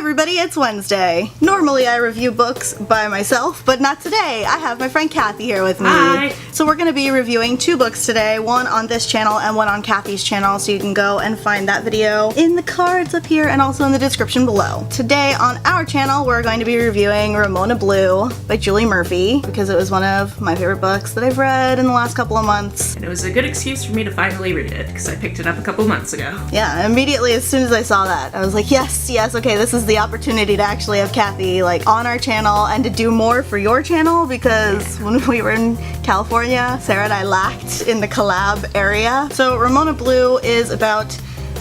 everybody, it's Wednesday. Normally I review books by myself, but not today. I have my friend Kathy here with me. Hi. So we're going to be reviewing two books today, one on this channel and one on Kathy's channel, so you can go and find that video in the cards up here and also in the description below. Today on our channel we're going to be reviewing Ramona Blue by Julie Murphy, because it was one of my favorite books that I've read in the last couple of months. And it was a good excuse for me to finally read it, because I picked it up a couple months ago. Yeah, immediately as soon as I saw that, I was like, yes, okay, this is the opportunity to actually have Kathy like on our channel and to do more for your channel, because when we were in California, Sarah and I lacked in the collab area. So Ramona Blue is about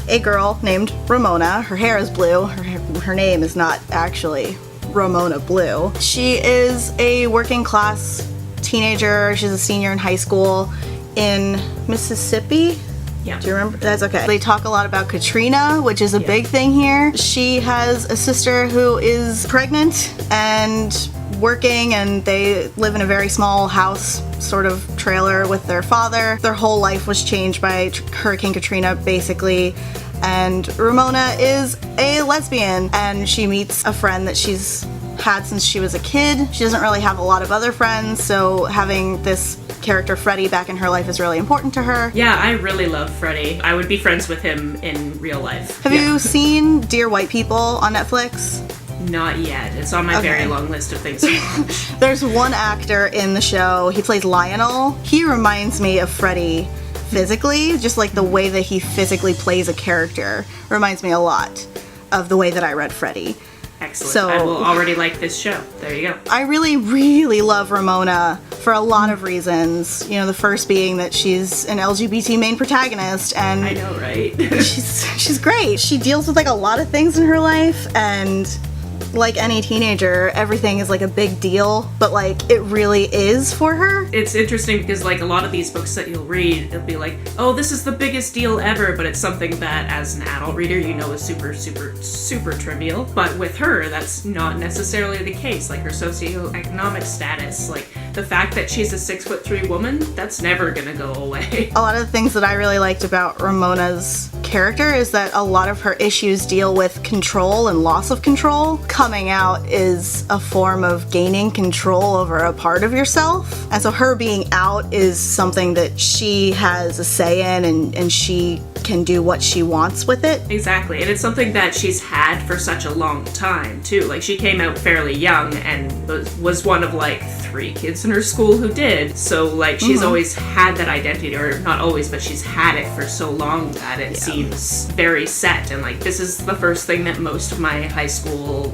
a girl named Ramona. Her hair is blue. Her name is not actually Ramona Blue. She is a working class teenager. She's a senior in high school in Mississippi. Yeah. Do you remember? That's okay. They talk a lot about Katrina, which is a big thing here. She has a sister who is pregnant and working, and they live in a very small house, sort of trailer with their father. Their whole life was changed by Hurricane Katrina, basically. And Ramona is a lesbian, and she meets a friend that she's had since she was a kid. She doesn't really have a lot of other friends, so having this character Freddie back in her life is really important to her. Yeah, I really love Freddie. I would be friends with him in real life. Have you seen Dear White People on Netflix? Not yet. It's on my very long list of things to watch. There's one actor in the show, he plays Lionel. He reminds me of Freddie physically, just like the way that he physically plays a character reminds me a lot of the way that I read Freddie. Excellent. So, I will already like this show. There you go. I really love Ramona for a lot of reasons. You know, the first being that she's an LGBT main protagonist, and I know, right? she's great. She deals with like a lot of things in her life, and like any teenager, everything is like a big deal, but like it really is for her. It's interesting because like a lot of these books that you'll read, it'll be like, oh, this is the biggest deal ever, but it's something that as an adult reader you know is super trivial. But with her, that's not necessarily the case. Like her socioeconomic status, like the fact that she's a 6'3" woman, that's never gonna go away. A lot of the things that I really liked about Ramona's character is that a lot of her issues deal with control and loss of control. Coming out is a form of gaining control over a part of yourself. And so her being out is something that she has a say in, and she can do what she wants with it. Exactly, and it's something that she's had for such a long time too. Like she came out fairly young and was one of like 3 kids in her school who did. So like she's always had that identity, or not always, but she's had it for so long that it seems very set. And like this is the first thing that most of my high school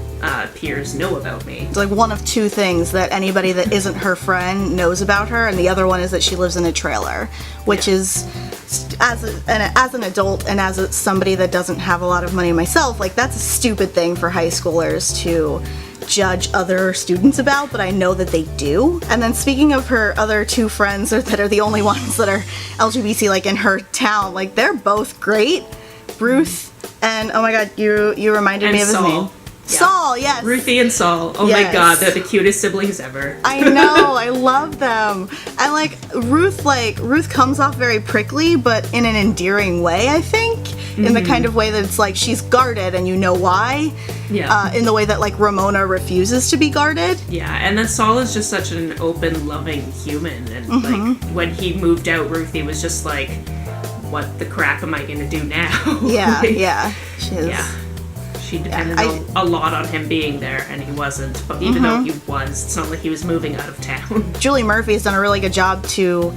peers know about me. It's like one of 2 things that anybody that isn't her friend knows about her, and the other one is that she lives in a trailer, which is, as an adult and as somebody that doesn't have a lot of money myself, like that's a stupid thing for high schoolers to judge other students about, but I know that they do. And then speaking of her other 2 friends that are the only ones that are LGBT like in her town, like they're both great. Ruth and, oh my god, you reminded me of his name. Yeah. Saul, yes. Ruthie and Saul. Oh my god, they're the cutest siblings ever. I know, I love them. And like Ruth comes off very prickly, but in an endearing way, I think. In the kind of way that it's like she's guarded and you know why. Yeah. In the way that like Ramona refuses to be guarded. Yeah, and then Saul is just such an open, loving human. And like when he moved out, Ruthie was just like, what the crap am I gonna do now? Yeah, like, yeah. She is. Yeah. She depended a lot on him being there, and he wasn't. But even though he was, it's not like he was moving out of town. Julie Murphy has done a really good job to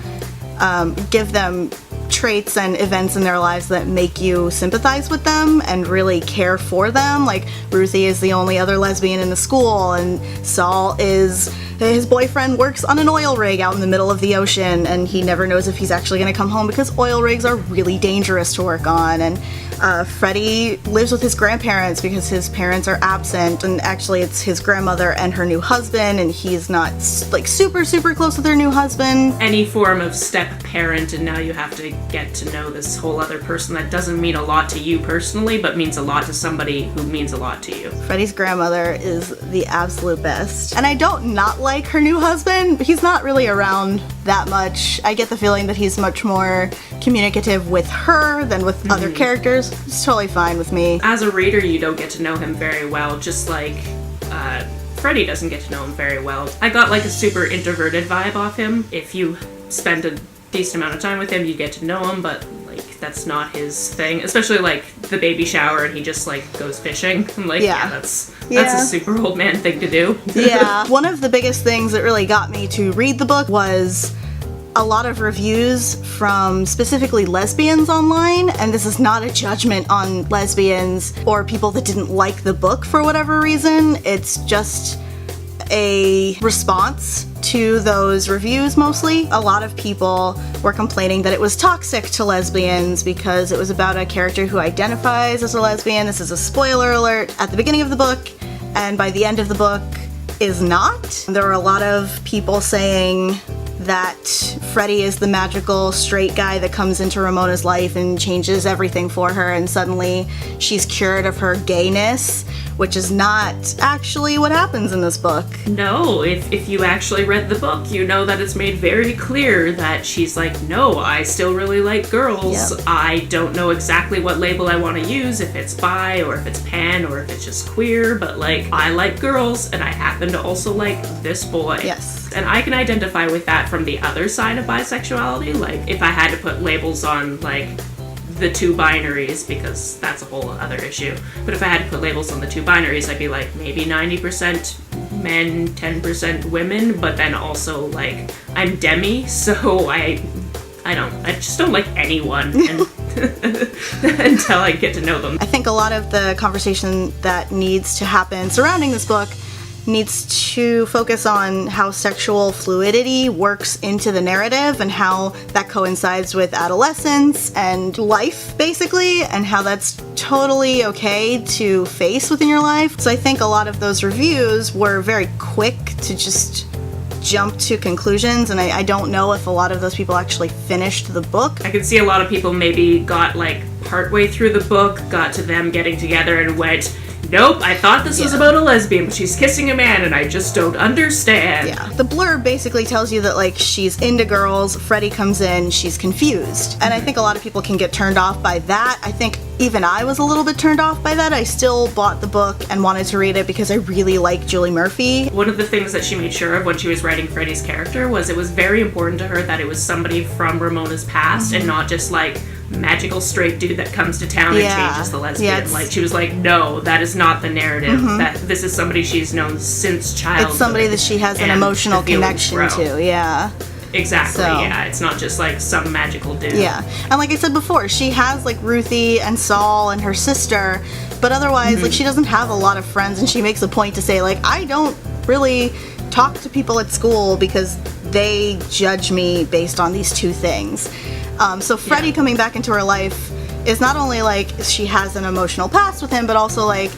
give them traits and events in their lives that make you sympathize with them and really care for them. Like Ruthie is the only other lesbian in the school, and Saul is, his boyfriend works on an oil rig out in the middle of the ocean, and he never knows if he's actually going to come home because oil rigs are really dangerous to work on. And Freddie lives with his grandparents because his parents are absent, and actually it's his grandmother and her new husband, and he's not like super close with her new husband. Any form of step parent, and now you have to get to know this whole other person that doesn't mean a lot to you personally, but means a lot to somebody who means a lot to you. Freddie's grandmother is the absolute best. And I don't not like her new husband. He's not really around that much. I get the feeling that he's much more communicative with her than with other characters. It's totally fine with me. As a reader, you don't get to know him very well, just like Freddie doesn't get to know him very well. I got like a super introverted vibe off him. If you spend a decent amount of time with him, you get to know him, but like that's not his thing. Especially like the baby shower and he just like goes fishing. I'm like, that's a super old man thing to do. Yeah. One of the biggest things that really got me to read the book was a lot of reviews from specifically lesbians online, and this is not a judgment on lesbians or people that didn't like the book for whatever reason. It's just a response to those reviews mostly. A lot of people were complaining that it was toxic to lesbians because it was about a character who identifies as a lesbian. This is a spoiler alert at the beginning of the book, and by the end of the book is not. There were a lot of people saying that Freddie is the magical straight guy that comes into Ramona's life and changes everything for her, and suddenly she's cured of her gayness, which is not actually what happens in this book. No, if you actually read the book, you know that it's made very clear that she's like, no, I still really like girls. Yep. I don't know exactly what label I want to use, if it's bi or if it's pan or if it's just queer, but like, I like girls and I happen to also like this boy. Yes. And I can identify with that from the other side of bisexuality. Like, if I had to put labels on, like, the two binaries, because that's a whole other issue. But if I had to put labels on the two binaries, I'd be like, maybe 90% men, 10% women, but then also, like, I'm demi, so I just don't like anyone until I get to know them. I think a lot of the conversation that needs to happen surrounding this book needs to focus on how sexual fluidity works into the narrative and how that coincides with adolescence and life, basically, and how that's totally okay to face within your life. So I think a lot of those reviews were very quick to just jump to conclusions, and I don't know if a lot of those people actually finished the book. I can see a lot of people maybe got like partway through the book, got to them getting together and went, nope, I thought this was about a lesbian, but she's kissing a man and I just don't understand. Yeah. The blurb basically tells you that, like, she's into girls, Freddie comes in, she's confused. And I think a lot of people can get turned off by that. I think even I was a little bit turned off by that. I still bought the book and wanted to read it because I really like Julie Murphy. One of the things that she made sure of when she was writing Freddie's character was it was very important to her that it was somebody from Ramona's past and not just, like, magical straight dude that comes to town and changes the lesbian. Like, she was like, no, that is not the narrative. That this is somebody she's known since childhood. It's somebody that she has an emotional connection to, Exactly, so, it's not just like some magical dude. Yeah, and like I said before, she has like Ruthie and Saul and her sister, but otherwise, like, she doesn't have a lot of friends, and she makes a point to say, like, I don't really talk to people at school because they judge me based on these two things. So Freddie coming back into her life is not only like she has an emotional past with him, but also like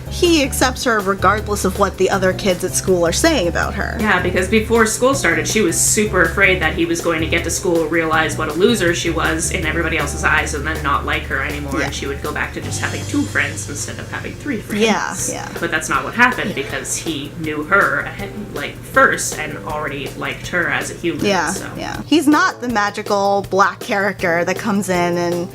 he accepts her regardless of what the other kids at school are saying about her. Yeah, because before school started, she was super afraid that he was going to get to school, realize what a loser she was in everybody else's eyes, and then not like her anymore, and she would go back to just having 2 friends instead of having 3 friends. Yeah. But that's not what happened, because he knew her, like, first, and already liked her as a human. Yeah. He's not the magical black character that comes in and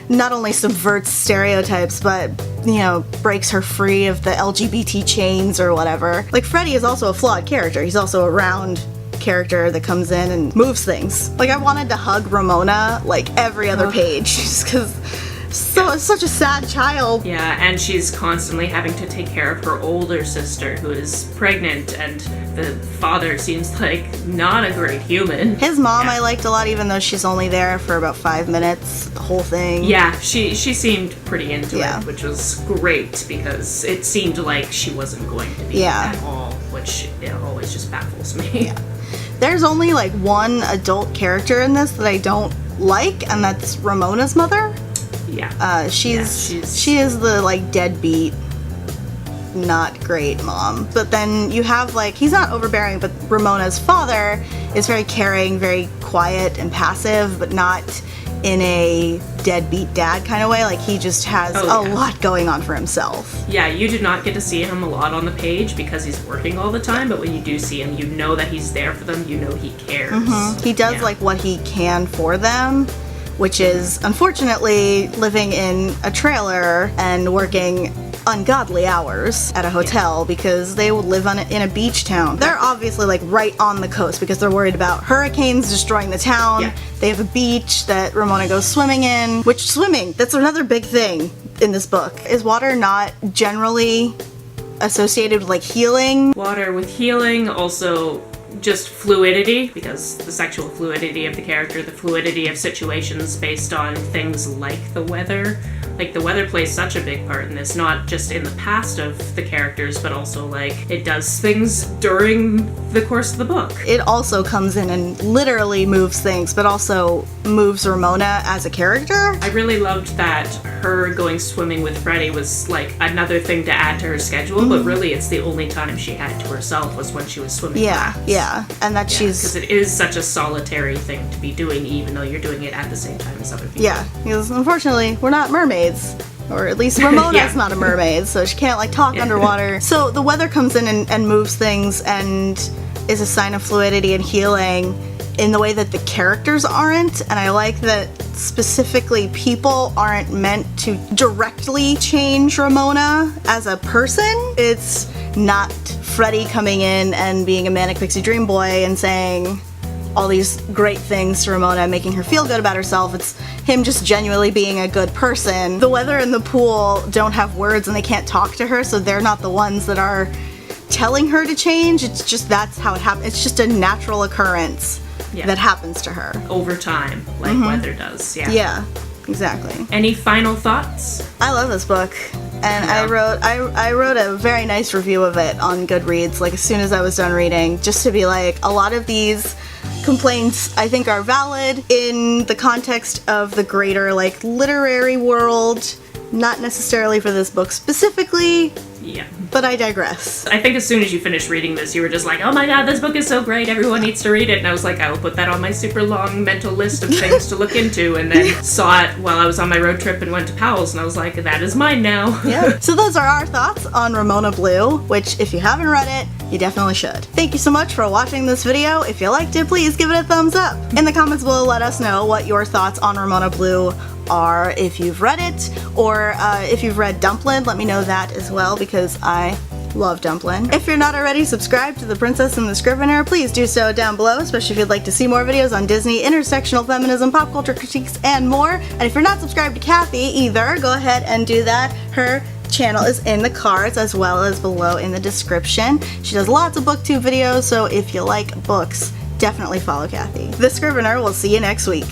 not only subverts stereotypes, but, you know, breaks her free of the LGBT chains or whatever. Like, Freddie is also a flawed character. He's also a round character that comes in and moves things. Like, I wanted to hug Ramona, like, every other page, just because such a sad child. Yeah, and she's constantly having to take care of her older sister who is pregnant, and the father seems like not a great human. His mom I liked a lot, even though she's only there for about 5 minutes, the whole thing. Yeah, she seemed pretty into it, which was great, because it seemed like she wasn't going to be at all, which always just baffles me. Yeah. There's only like one adult character in this that I don't like, and that's Ramona's mother. She is the like deadbeat, not great mom. But then you have like, he's not overbearing, but Ramona's father is very caring, very quiet and passive, but not in a deadbeat dad kind of way. Like, he just has a lot going on for himself. Yeah, you do not get to see him a lot on the page because he's working all the time, but when you do see him, you know that he's there for them, you know he cares. He does like what he can for them, which is unfortunately living in a trailer and working ungodly hours at a hotel because they would live in a beach town. They're obviously like right on the coast because they're worried about hurricanes destroying the town. Yeah. They have a beach that Ramona goes swimming in, which swimming, that's another big thing in this book. Is water not generally associated with like healing? Water with healing, also just fluidity, because the sexual fluidity of the character, the fluidity of situations based on things like the weather. Like, the weather plays such a big part in this, not just in the past of the characters, but also, like, it does things during the course of the book. It also comes in and literally moves things, but also moves Ramona as a character. I really loved that her going swimming with Freddie was, like, another thing to add to her schedule, but really it's the only time she had to herself was when she was swimming. Yeah, and that she's... because it is such a solitary thing to be doing, even though you're doing it at the same time as other people. Yeah, because unfortunately, we're not mermaids. Or at least Ramona's not a mermaid, so she can't like talk underwater. So the weather comes in and moves things and is a sign of fluidity and healing in the way that the characters aren't. And I like that specifically people aren't meant to directly change Ramona as a person. It's not Freddie coming in and being a manic pixie dream boy and saying all these great things to Ramona, making her feel good about herself. It's him just genuinely being a good person. The weather and the pool don't have words and they can't talk to her, so they're not the ones that are telling her to change. It's just that's how it happens. It's just a natural occurrence that happens to her. Over time, like weather does. Yeah, exactly. Any final thoughts? I love this book. And I wrote a very nice review of it on Goodreads, like as soon as I was done reading, just to be like, a lot of these complaints I think are valid in the context of the greater like literary world, not necessarily for this book specifically. Yeah. But I digress. I think as soon as you finished reading this, you were just like, oh my god, this book is so great, everyone needs to read it. And I was like, I will put that on my super long mental list of things to look into, and then saw it while I was on my road trip and went to Powell's, and I was like, that is mine now. Yeah. So those are our thoughts on Ramona Blue, which if you haven't read it, you definitely should. Thank you so much for watching this video. If you liked it, please give it a thumbs up. In the comments below, let us know what your thoughts on Ramona Blue are, if you've read it, or if you've read Dumplin', let me know that as well, because I love Dumplin'. If you're not already subscribed to The Princess and the Scrivener, please do so down below, especially if you'd like to see more videos on Disney, intersectional feminism, pop culture critiques, and more. And if you're not subscribed to Kathy either, go ahead and do that. Her channel is in the cards as well as below in the description. She does lots of booktube videos, so if you like books, definitely follow Kathy. The Scrivener will see you next week.